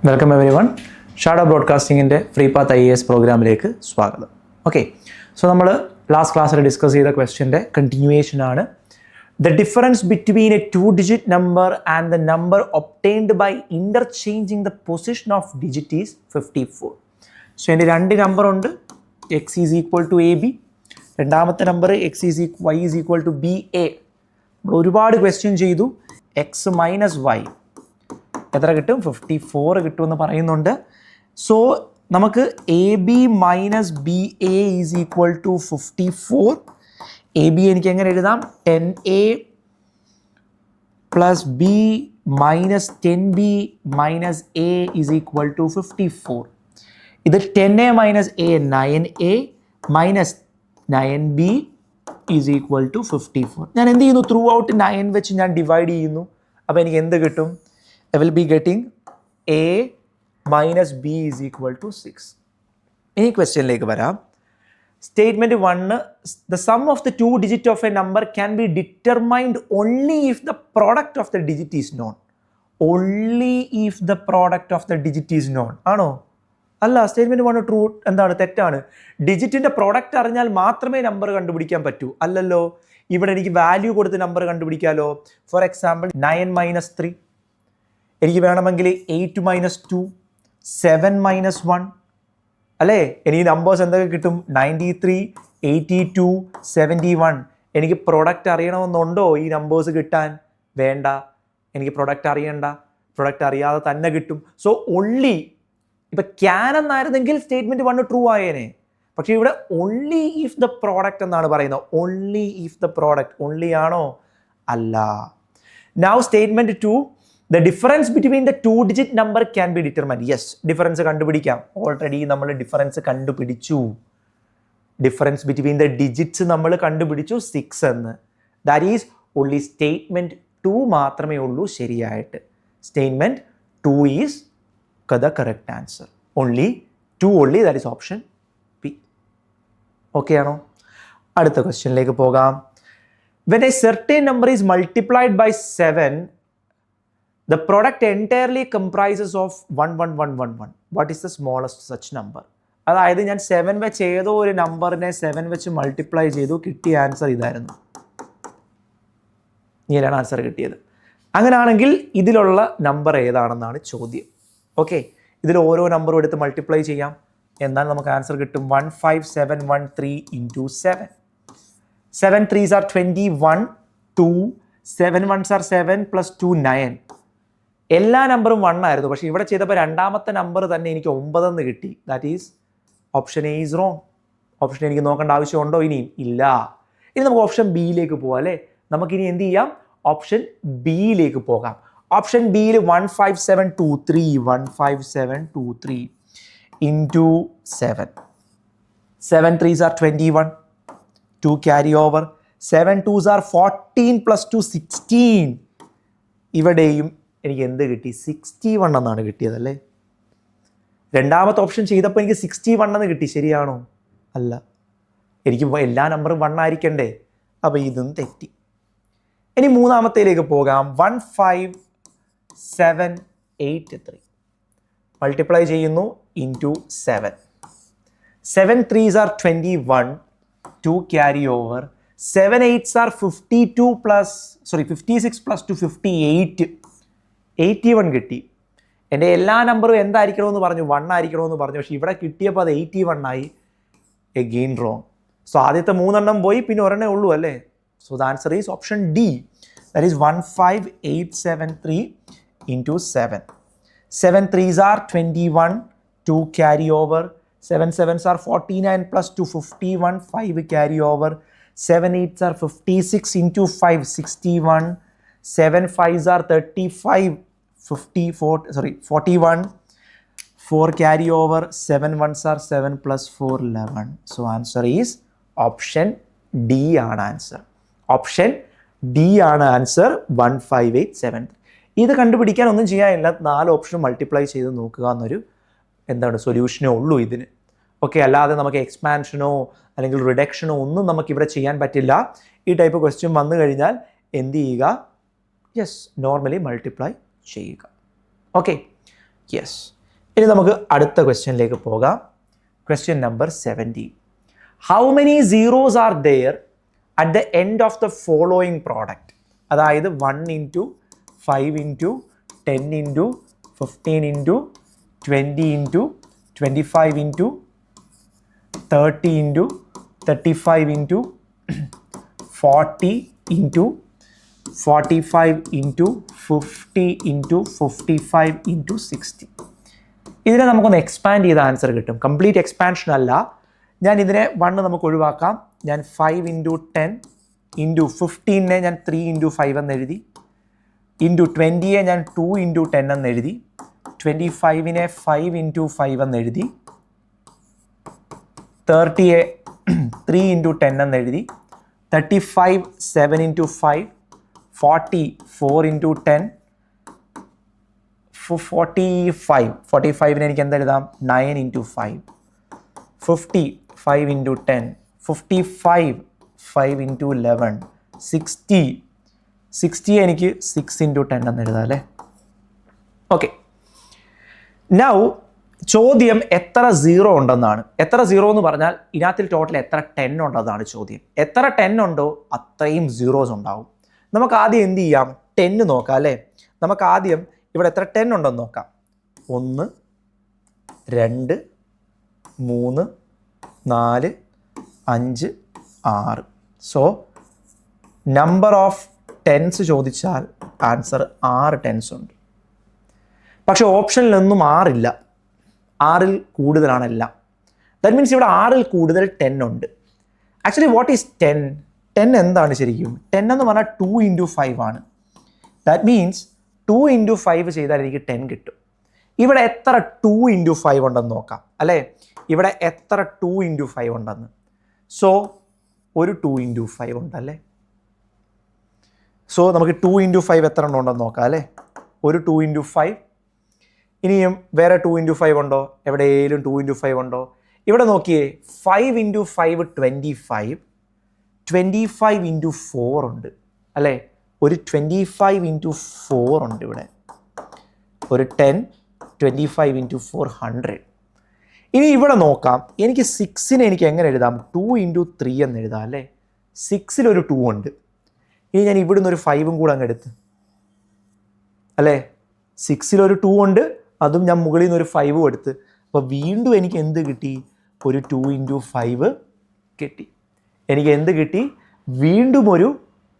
Welcome every one. Shadow ബ്രോഡ്കാസ്റ്റിങ്ങിൻ്റെ free path IAS പ്രോഗ്രാമിലേക്ക് സ്വാഗതം. ഓക്കെ, സോ നമ്മൾ ലാസ്റ്റ് ക്ലാസ്സിൽ ഡിസ്കസ് ചെയ്ത ക്വസ്റ്റ്യൻ്റെ കണ്ടിന്യൂവേഷൻ ആണ്. The difference between a 2-digit number and the number obtained by interchanging the position of digit is 54. So എൻ്റെ രണ്ട് നമ്പർ ഉണ്ട്, x is equal to AB, രണ്ടാമത്തെ number y is equal to BA. നമ്മൾ ഒരുപാട് question ചെയ്തു. x minus y എത്ര കിട്ടും? 54 കിട്ടുമെന്ന് പറയുന്നുണ്ട്. സോ നമുക്ക് AB minus BA is equal to 54. AB എനിക്ക് എങ്ങനെ എഴുതാം? 10A plus B minus 10B minus A is equal to 54. ഇത് 10A minus A 9A minus 9B is equal to 54. ഞാൻ എന്ത് ചെയ്യുന്നു? ത്രൂ ഔട്ട് 9 വെച്ച് ഞാൻ ഡിവൈഡ് ചെയ്യുന്നു. അപ്പോൾ എനിക്ക് എന്ത് കിട്ടും? I will be getting A minus B is equal to 6. ഇനി ക്വസ്റ്റ്യനിലേക്ക് വരാം. Statement 1, the sum of the two digits of a number can be determined only if the product of the digit is known. Only if the product of the digit is known. ആണോ? അല്ല, statement 1 true. എന്താണ്? തെറ്റാണ്. ഡിജിറ്റിൻ്റെ product അറിഞ്ഞാൽ മാത്രമേ number കണ്ടുപിടിക്കാൻ പറ്റൂ. അല്ലല്ലോ, ഇവിടെ എനിക്ക് വാല്യൂ കൊടുത്ത് നമ്പർ കണ്ടുപിടിക്കാമല്ലോ. ഫോർ എക്സാമ്പിൾ 9 മൈനസ് 3, എനിക്ക് വേണമെങ്കിൽ 8 മൈനസ് 2, 7 മൈനസ് 1 അല്ലേ? എനിക്ക് നമ്പേഴ്സ് എന്തൊക്കെ കിട്ടും? 93, 82, 71. എനിക്ക് പ്രൊഡക്റ്റ് അറിയണമെന്നുണ്ടോ ഈ നമ്പേഴ്സ് കിട്ടാൻ? വേണ്ട, എനിക്ക് പ്രൊഡക്റ്റ് അറിയണ്ട, പ്രൊഡക്റ്റ് അറിയാതെ തന്നെ കിട്ടും. സോ ഒൺലി, ഇപ്പം ക്യാൻ എന്നായിരുന്നെങ്കിൽ സ്റ്റേറ്റ്മെൻറ്റ് 1 ട്രൂ ആയേനെ. പക്ഷേ ഇവിടെ ഓൺലി ഇഫ് ദ പ്രോഡക്റ്റ് എന്നാണ് പറയുന്നത്. Only if the product. Only ആണോ? അല്ല. Now statement 2, the difference between the two-digit number can be determined. Yes, difference കണ്ടുപിടിക്കാം. ഓൾറെഡി നമ്മൾ ഡിഫറൻസ് കണ്ടുപിടിച്ചു. ഡിഫറൻസ് ബിറ്റ്വീൻ ദ ഡിജിറ്റ്സ് നമ്മൾ കണ്ടുപിടിച്ചു 6 എന്ന്. ദാറ്റ് ഈസ് ഓൺലി സ്റ്റേറ്റ്മെൻറ്റ് 2 മാത്രമേ ഉള്ളൂ ശരിയായിട്ട്. Statement 2 is the correct answer. Only 2 only, that is option P. Okay ആണോ? അടുത്ത ക്വസ്റ്റ്യനിലേക്ക് പോകാം. when a certain number is multiplied by 7, the product entirely comprises of 1, 1, 1, 1, 1. What is the smallest such number? അതായത് ഞാൻ 7 വെച്ച് ഏതോ ഒരു നമ്പറിനെ 7 വെച്ച് മൾട്ടിപ്ലൈ ചെയ്തു, കിട്ടിയ ആൻസർ ഇതായിരുന്നു. ഇങ്ങനെയാണ് ആൻസർ കിട്ടിയത്. അങ്ങനെയാണെങ്കിൽ ഇതിലുള്ള നമ്പർ ഏതാണെന്നാണ് ചോദ്യം. ഓക്കെ, ഇതിൽ ഓരോ നമ്പറും എടുത്ത് മൾട്ടിപ്ലൈ ചെയ്യാം. എന്നാൽ നമുക്ക് ആൻസർ കിട്ടും 15713 into 7. 7 3s are 21, 2, 7 1s are 7 plus 2 9. എല്ലാ നമ്പറും 1 ആയിരുന്നു. പക്ഷേ ഇവിടെ ചെയ്തപ്പോൾ രണ്ടാമത്തെ നമ്പർ തന്നെ എനിക്ക് 9 എന്ന് കിട്ടി. That is option A is wrong. Option എനിക്ക് നോക്കേണ്ട ആവശ്യമുണ്ടോ? ഇനിയും ഇല്ല. ഇനി നമുക്ക് ഓപ്ഷൻ ബിയിലേക്ക് പോകാം അല്ലേ? നമുക്കിനി എന്ത് ചെയ്യാം? ഓപ്ഷൻ ബിയിലേക്ക് പോകാം. ഓപ്ഷൻ ബിയിൽ 15723 15723 into 7. 7 3s are 21, 2 carry over, 7 2s are 14 plus 2 16. ഇവിടെയും എനിക്ക് എന്ത് കിട്ടി? 61 എന്നാണ് കിട്ടിയതല്ലേ? രണ്ടാമത്തെ ഓപ്ഷൻ ചെയ്തപ്പോൾ എനിക്ക് 61 എന്ന് കിട്ടി. ശരിയാണോ? അല്ല, എനിക്ക് എല്ലാ നമ്പറും 1 ആയിരിക്കണ്ടേ? അപ്പോൾ ഇതും തെറ്റി. ഇനി മൂന്നാമത്തേലേക്ക് പോകാം. 15783 മൾട്ടിപ്ലൈ ചെയ്യുന്നു into 7. 7 3s are 21, 2 carry over, 7 8s are 56 plus 2 58. 81 കിട്ടി. എൻ്റെ എല്ലാ നമ്പറും എന്തായിരിക്കണമെന്ന് പറഞ്ഞു? 1 ആയിരിക്കണമെന്ന് പറഞ്ഞു. പക്ഷേ ഇവിടെ കിട്ടിയപ്പോൾ അത് 81 ആയി. Again wrong. സോ ആദ്യത്തെ 3 പോയി, പിന്നെ ഒരെണ്ണേ ഉള്ളൂ അല്ലേ? So the answer is option D. That is 15873 into 7. 7 3s are 21, 2 carry over, 7 7s are 49 plus 2 51, 5 carry over, 7 8s are 56 into 5 61, 7 5s are 35 41, 4 carry over, 7 1s are 7 plus 4 11. So answer is option D ആണ് answer. Option D ആണ് answer. 15873. ഇത് കണ്ടുപിടിക്കാൻ ഒന്നും ചെയ്യാനില്ല. 4 option multiply ചെയ്ത് നോക്കുക എന്നൊരു സൊല്യൂഷനേ ഉള്ളൂ ഇതിന്. ഓക്കെ, അല്ലാതെ നമുക്ക് എക്സ്പാൻഷനോ അല്ലെങ്കിൽ റിഡക്ഷനോ ഒന്നും നമുക്കിവിടെ ചെയ്യാൻ പറ്റില്ല. ഈ ടൈപ്പ് ക്വസ്റ്റ്യൻ വന്നു കഴിഞ്ഞാൽ എന്ത് ചെയ്യുക? യെസ്, നോർമലി മൾട്ടിപ്ലൈ ചെയ്യുക. Okay, yes. ഇനി നമുക്ക് അടുത്ത ക്വസ്റ്റ്യനിലേക്ക് പോകാം. Question number 17. How many zeros are there at the end of the following product? അതായത് 1 into 5 into 10 into 15 into 20 into 25 into 30 into 35 into 40 into 45 into 50 into 55 into 60. ഇതിനെ നമുക്കൊന്ന് expand ചെയ്ത ആൻസർ കിട്ടും. കംപ്ലീറ്റ് എക്സ്പാൻഷൻ അല്ല, ഞാൻ ഇതിനെ 1 നമുക്ക് ഒഴിവാക്കാം. ഞാൻ 5 into 10 into 15നെ ഞാൻ 3 into 5 എന്ന് എഴുതി, ഇൻറ്റു 20യെ ഞാൻ 2 into 10 എന്ന് എഴുതി, 25നെ 5 into 5 എന്ന് എഴുതി, 30യെ 3 into 10 എന്ന് എഴുതി, 35 7 into 5, 40 4 into 10, 45നെ എനിക്ക് എന്തെഴുതാം 9 into 5, 50 5 into 10, 55 5 into 11, 60 എനിക്ക് 6 into 10 എന്ന് എഴുതാം അല്ലേ. ഓക്കെ, നൗ ചോദ്യം എത്ര സീറോ ഉണ്ടെന്നാണ്. എത്ര സീറോ എന്ന് പറഞ്ഞാൽ ഇതിനകത്തിൽ ടോട്ടൽ എത്ര 10 ഉണ്ടെന്നാണ് ചോദ്യം. എത്ര 10 ഉണ്ടോ അത്രയും സീറോസ് ഉണ്ടാവും. നമുക്ക് ആദ്യം എന്ത് ചെയ്യാം, 10 നോക്കാം അല്ലേ. നമുക്ക് ആദ്യം ഇവിടെ എത്ര 10 ഉണ്ടെന്ന് നോക്കാം. 1 2 3 4 5 6. സോ നമ്പർ ഓഫ് ടെൻസ് ചോദിച്ചാൽ ആൻസർ 6 ടെൻസ് ഉണ്ട്. പക്ഷെ ഓപ്ഷനിലൊന്നും 6 ഇല്ല, 6ൽ കൂടുതലാണ് എല്ലാം. ദാറ്റ് മീൻസ് ഇവിടെ 6ൽ കൂടുതൽ 10 ഉണ്ട്. Actually what is 10? 10 എന്താണ് ശരിക്കും? 10 എന്ന് പറഞ്ഞാൽ 2 into 5 ആണ്. ദാറ്റ് മീൻസ് 2 into 5 ചെയ്താൽ എനിക്ക് 10 കിട്ടും. ഇവിടെ എത്ര 2 into 5 ഉണ്ടെന്ന് നോക്കാം അല്ലേ. ഇവിടെ എത്ര 2 into 5 ഉണ്ടെന്ന്. സോ ഒരു 2 into 5 ഉണ്ടല്ലേ. സോ നമുക്ക് 2 into 5 എത്ര ഉണ്ടെന്ന് നോക്കാം അല്ലേ. ഒരു 2 into 5. ഇനിയും വേറെ 2 into 5 ഉണ്ടോ? എവിടെയെങ്കിലും 2 into 5 ഉണ്ടോ? ഇവിടെ നോക്കിയേ, 5 into 5 25, 25 into 4 ഉണ്ട് അല്ലേ. ഒരു 25 into 4 ഉണ്ട് ഇവിടെ. ഒരു 10, 25 into 4 100. ഇനി ഇവിടെ നോക്കാം, എനിക്ക് 6നെ എനിക്ക് എങ്ങനെ എഴുതാം? 2 into 3 എന്ന് എഴുതാം അല്ലേ. 6ൽ ഒരു 2 ഉണ്ട്. ഇനി ഞാൻ ഇവിടുന്ന് ഒരു 5ഉം കൂടെ അങ്ങ് എടുത്ത് അല്ലേ. 6ൽ ഒരു 2 ഉണ്ട്, അതും ഞാൻ മുകളിൽ നിന്ന് ഒരു 5ഉം എടുത്ത്. അപ്പോൾ വീണ്ടും എനിക്ക് എന്ത് കിട്ടി? ഒരു 2 into 5 കിട്ടി. എനിക്ക് എന്ത് കിട്ടി? വീണ്ടും ഒരു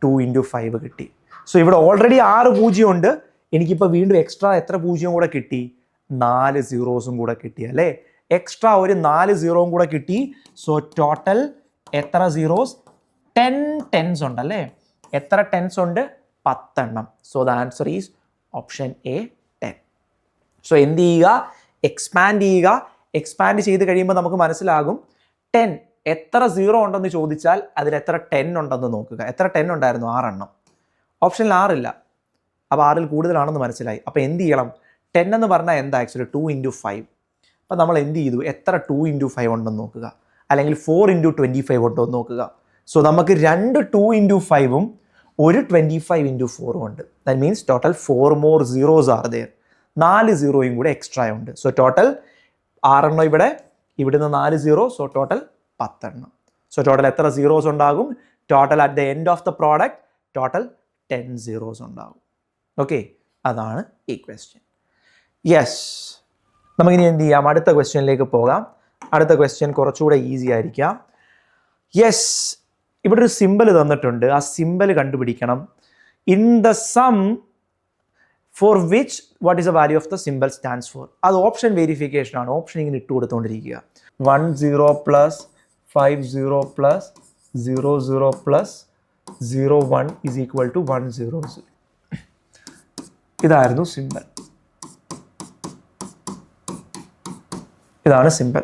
2 into 5 കിട്ടി. സോ ഇവിടെ ഓൾറെഡി 6 പൂജ്യം ഉണ്ട്. എനിക്കിപ്പോൾ വീണ്ടും എക്സ്ട്രാ എത്ര പൂജ്യം കൂടെ കിട്ടി? 4 സീറോസും കൂടെ കിട്ടി അല്ലേ. എക്സ്ട്രാ ഒരു 4 സീറോയും കൂടെ കിട്ടി. സോ ടോട്ടൽ എത്ര സീറോസ്? 10 ടെൻസ് ഉണ്ടല്ലേ. എത്ര ടെൻസ് ഉണ്ട്? 10 എണ്ണം. So the answer is option A 10. So എന്ത് ചെയ്യുക? എക്സ്പാൻഡ് ചെയ്യുക. എക്സ്പാൻഡ് ചെയ്ത് കഴിയുമ്പോൾ നമുക്ക് മനസ്സിലാകും 10 എത്ര സീറോ ഉണ്ടെന്ന് ചോദിച്ചാൽ അതിൽ എത്ര 10 ഉണ്ടെന്ന് നോക്കുക. എത്ര 10 ഉണ്ടായിരുന്നു? 6 എണ്ണം. ഓപ്ഷനിൽ 6 ഇല്ല, അപ്പോൾ 6ൽ കൂടുതലാണെന്ന് മനസ്സിലായി. അപ്പോൾ എന്ത് ചെയ്യണം? 10 എന്ന് പറഞ്ഞാൽ എന്താ? Actually 2 into 5. അപ്പോൾ നമ്മൾ എന്ത് ചെയ്തു? എത്ര 2 into 5 ഉണ്ടെന്ന് നോക്കുക, അല്ലെങ്കിൽ 4 into 25 ഉണ്ടോ എന്ന് നോക്കുക. സോ നമുക്ക് 2 2 into 5ഉം ഒരു 25 into 4ഉം ഉണ്ട്. That means total 4 more zeros are there. 4 സീറോയും കൂടെ എക്സ്ട്രാ ഉണ്ട്. സോ ടോട്ടൽ 6 എണ്ണം ഇവിടെ, ഇവിടുന്ന് 4 സീറോ. സോ ടോട്ടൽ 10 എണ്ണം. സോ ടോട്ടൽ എത്ര സീറോസ് ഉണ്ടാകും? Total at the end of the product total 10 zeros ഉണ്ടാകും. ഓക്കെ, അതാണ് ഈ ക്വസ്റ്റ്യൻ. യെസ്, നമുക്കിനി എന്ത് ചെയ്യാം? അടുത്ത ക്വസ്റ്റ്യനിലേക്ക് പോകാം. അടുത്ത ക്വസ്റ്റ്യൻ കുറച്ചുകൂടെ ഈസി ആയിരിക്കാം. യെസ്, ഇവിടെ ഒരു സിമ്പിൾ തന്നിട്ടുണ്ട്. ആ സിമ്പിൾ കണ്ടുപിടിക്കണം. In the sum for which what is the value of the simple stands for. അത് ഓപ്ഷൻ വെരിഫിക്കേഷൻ ആണ്. ഓപ്ഷൻ ഇങ്ങനെ ഇട്ട് കൊടുത്തുകൊണ്ടിരിക്കുക. 1 0 plus 5 0 plus 0 0 plus 0 1 is equal to 1 0 0. ഇതായിരുന്നു സിമ്പിൾ. ഇതാണ് സിമ്പിൾ.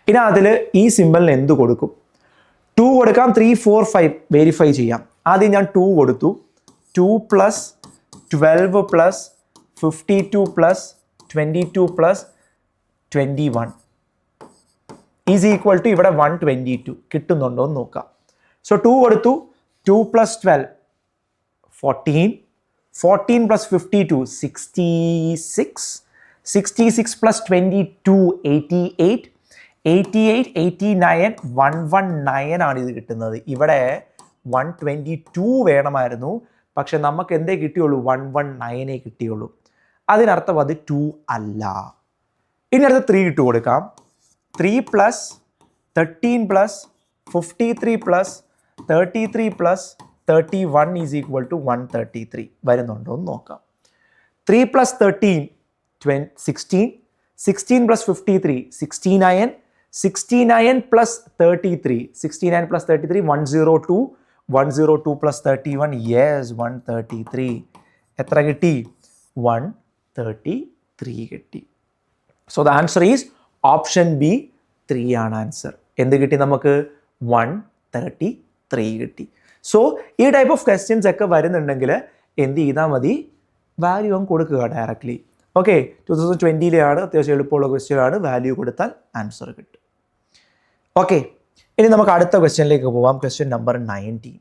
ഇനി അതിൽ ഈ സിമ്പിളിന് എന്ത് കൊടുക്കും? 2 കൊടുക്കാം, 3 4 5 വെരിഫൈ ചെയ്യാം. ആദ്യം ഞാൻ 2 കൊടുത്തു. 2 plus 12 plus 52 plus 22 plus 21 is equal to ഇവിടെ 122 കിട്ടുന്നുണ്ടോ എന്ന് നോക്കാം. സോ 2 കൊടുത്തു. 2 plus 12 14, 14 plus 52 66, 66 plus 22, 88. 88, 89, 119 ആണ് ഇത് കിട്ടുന്നത്. ഇവിടെ 122 വേണമായിരുന്നു, പക്ഷെ നമുക്ക് എന്തേ കിട്ടിയുള്ളൂ? 119 കിട്ടിയുള്ളൂ. അതിനർത്ഥം അത് 2 അല്ല. ഇനി അടുത്ത 3 ഇട്ട് കൊടുക്കാം. 3 plus 13 plus 53 plus 33 plus 31 is equal to 133. വരുന്നുണ്ടോ എന്ന് നോക്കാം. 3 plus 13, 16. 16 plus 53, 69. 69 plus 33. 69 plus 33, 102. 102 plus 31, yes, 133. എത്ര കിട്ടി? 133 കിട്ടി. So the answer is option B, 3 ആണ് ആൻസർ. എന്ത് കിട്ടി നമുക്ക്? 133 കിട്ടി. സോ ഈ ടൈപ്പ് ഓഫ് ക്വസ്റ്റ്യൻസ് ഒക്കെ വരുന്നുണ്ടെങ്കിൽ എന്ത് ചെയ്താൽ മതി? വാല്യൂ അങ്ങ് കൊടുക്കുക ഡയറക്ട്ലി. ഓക്കെ, 2020 അത്യാവശ്യം എളുപ്പമുള്ള ക്വസ്റ്റ്യൻ ആണ്. വാല്യൂ കൊടുത്താൽ ആൻസർ കിട്ടും. ഓക്കെ, ഇനി നമുക്ക് അടുത്ത ക്വസ്റ്റ്യനിലേക്ക് പോവാം. Question number 19.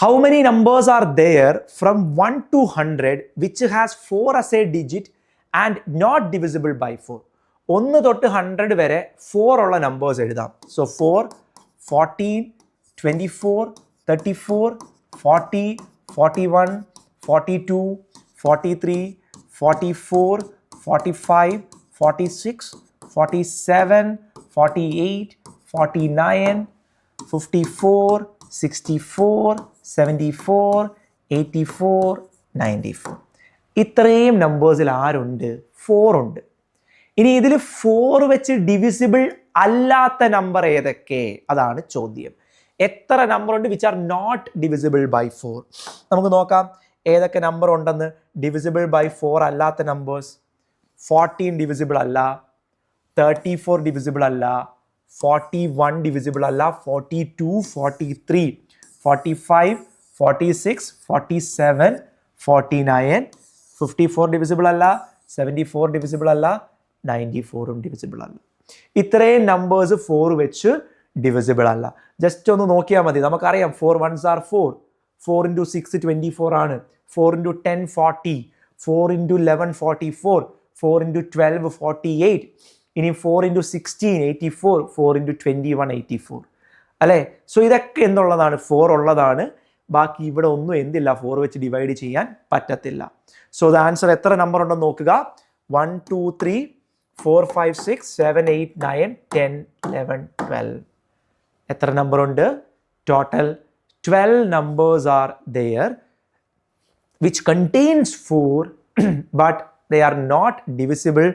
How many numbers are there from 1 to 100 which has 4 as a digit and not divisible by 4? 1 തൊട്ട് 100 വരെ 4 ഉള്ള നമ്പേഴ്സ് എഴുതാം. സോ 4, 14, 24, 34, 40, 41, 42, 43, 44, 45, 46, 47, 48, 49, 54, 64, 74, 84, 94. ഇത്രയും നമ്പേഴ്സിൽ ആരുണ്ട്? 4 ഉണ്ട്. ഇനി ഇതിൽ 4 വെച്ച് ഡിവിസിബിൾ അല്ലാത്ത നമ്പർ ഏതൊക്കെ? അതാണ് ചോദ്യം. എത്ര നമ്പർ ഉണ്ട് which are not divisible by 4? നമുക്ക് നോക്കാം ഏതൊക്കെ നമ്പർ ഉണ്ടെന്ന്. ഡിവിസിബിൾ ബൈ 4 അല്ലാത്ത നമ്പേഴ്സ്: 14 ഡിവിസിബിൾ അല്ല, 34 ഡിവിസിബിൾ അല്ല, 41 ഡിവിസിബിൾ അല്ല, 42, 43, 45, 46, 47, 49, 54 ഡിവിസിബിൾ അല്ല, 74 ഡിവിസിബിൾ അല്ല, 94 ഡിവിസിബിൾ അല്ല. ഇത്രയും നമ്പേഴ്സ് 4 വെച്ച് ഡിവിസിബിൾ അല്ല. ജസ്റ്റ് ഒന്ന് നോക്കിയാൽ മതി. നമുക്കറിയാം 4 ones are 4. 4 into 6 24 ആണ്. 4 into 10 40. 4 into 11 44. 4 into 12 48. ഇനി 4 into 16 84. 4 into 21 84. അല്ലേ? സോ ഇതൊക്കെ എന്തുള്ളതാണ്? 4 ഉള്ളതാണ്. ബാക്കി ഇവിടെ ഒന്നും എന്തില്ല, 4 വെച്ച് ഡിവൈഡ് ചെയ്യാൻ പറ്റത്തില്ല. സോ ദ ആൻസർ എത്ര നമ്പർ ഉണ്ടെന്ന് നോക്കുക. 1 2 3 4 5 6 7 8 9 10 11 12. എത്ര നമ്പർ ഉണ്ട്? Total 12 numbers are there which contains 4 but they are not divisible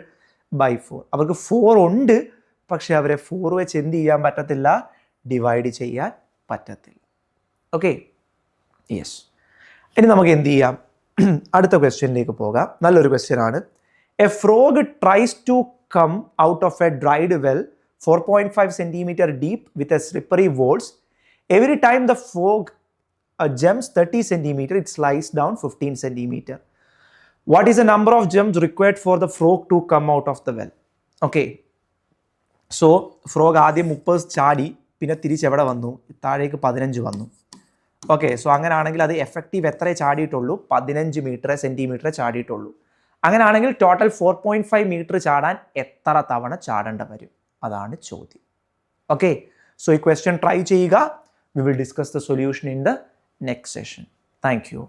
by 4. അവർക്ക് 4 ഉണ്ട്, പക്ഷെ അവരെ 4 വെച്ച് എന്ത് ചെയ്യാൻ പറ്റത്തില്ല? ഡിവൈഡ് ചെയ്യാൻ പറ്റത്തില്ല. Okay, yes. ഇനി നമുക്ക് എന്ത് ചെയ്യാം? അടുത്ത ക്വസ്റ്റ്യനിലേക്ക് പോകാം. നല്ലൊരു ക്വസ്റ്റ്യൻ ആണ്. A frog tries to come out of a dried well 4.5 centimeter deep with a slippery walls. Every time the frog jumps 30 centimeter, it slides down 15 centimeter. What is the number of jumps required for the frog to come out of the well? Okay, so frog ആദ്യം 30 ചാടി, പിന്നെ തിരിച്ച് എവിടെ വന്നു? താഴേക്ക് 15 വന്നു. Okay, so അങ്ങനെയാണെങ്കിൽ അത് എഫക്റ്റീവ് എത്ര ചാടിയിട്ടുള്ളൂ? 15 സെന്റിമീറ്റർ ചാടിയിട്ടുള്ളൂ. അങ്ങനെയാണെങ്കിൽ ടോട്ടൽ 4.5 മീറ്റർ ചാടാൻ എത്ര തവണ ചാടേണ്ട വരും? അതാണ് ചോദ്യം. ഓക്കെ, സോ ഈ ക്വസ്റ്റ്യൻ ട്രൈ ചെയ്യുക. We will discuss the solution in the next session. Thank you.